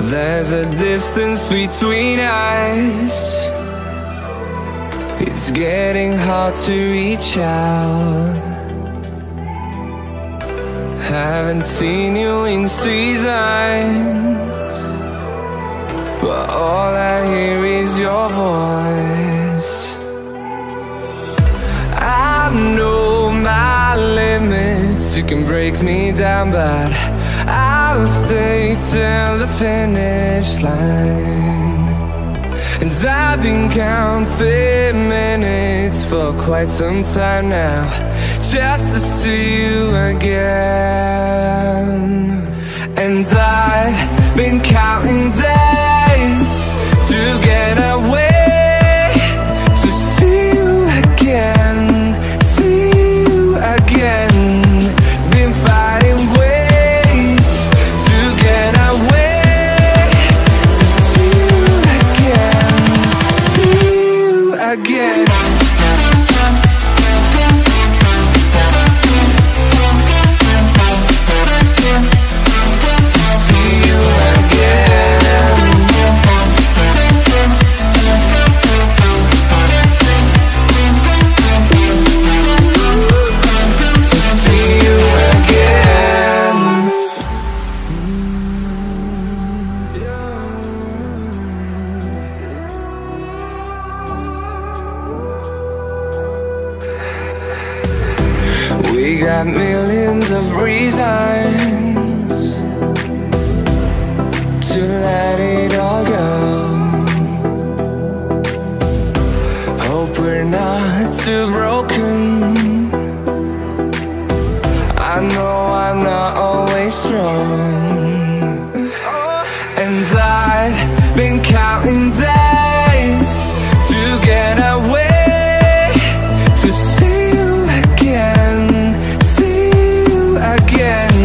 There's a distance between us. It's getting hard to reach out. Haven't seen you in seasons, but all I hear is your voice. I know my limits, you can break me down, but I'll stay till the finish line. And I've been counting minutes for quite some time now, just to see you again. And I've been counting days to get away, to see you again, see you again. Been fighting ways to get away, to see you again, see you again. We got millions of reasons to let it all go. Hope we're not too broken. I know I'm not always strong, and I've been counting days to get away, to see you again, see you again.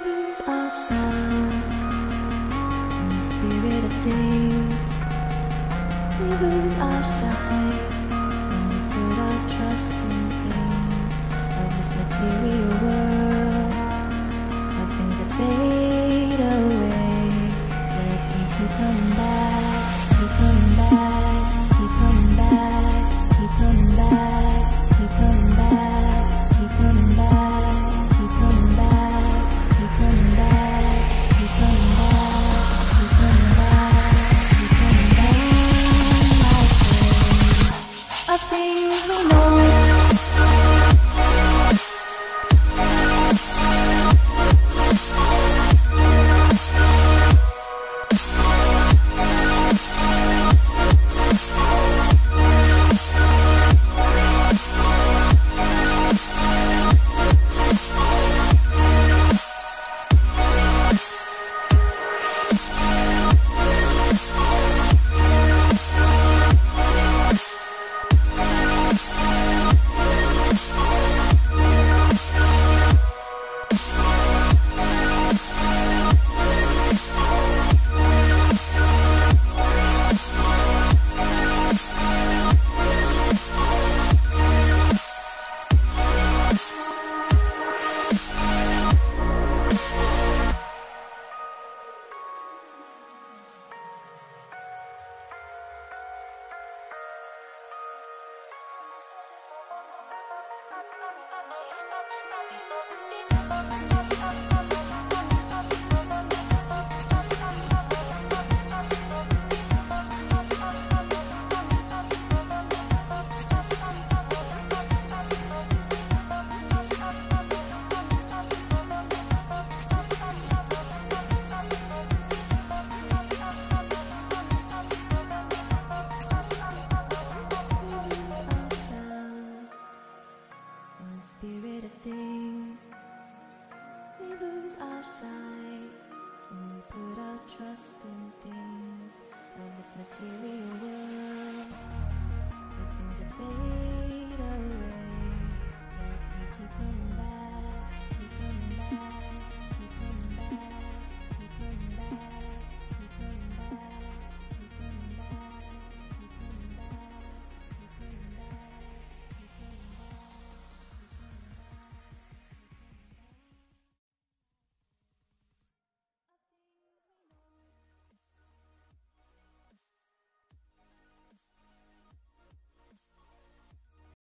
lose ourselves in the spirit of things. We lose our sight when we put our trust in things of this material world, of things that fade away. Let me keep coming back, keep coming back, keep coming back, keep coming back, keep coming back, keep coming back, keep coming back, keep coming back, keep coming back, keep coming back, keep coming back, of things we know. Spirit of things, we lose our sight when we put our trust in things of this material world.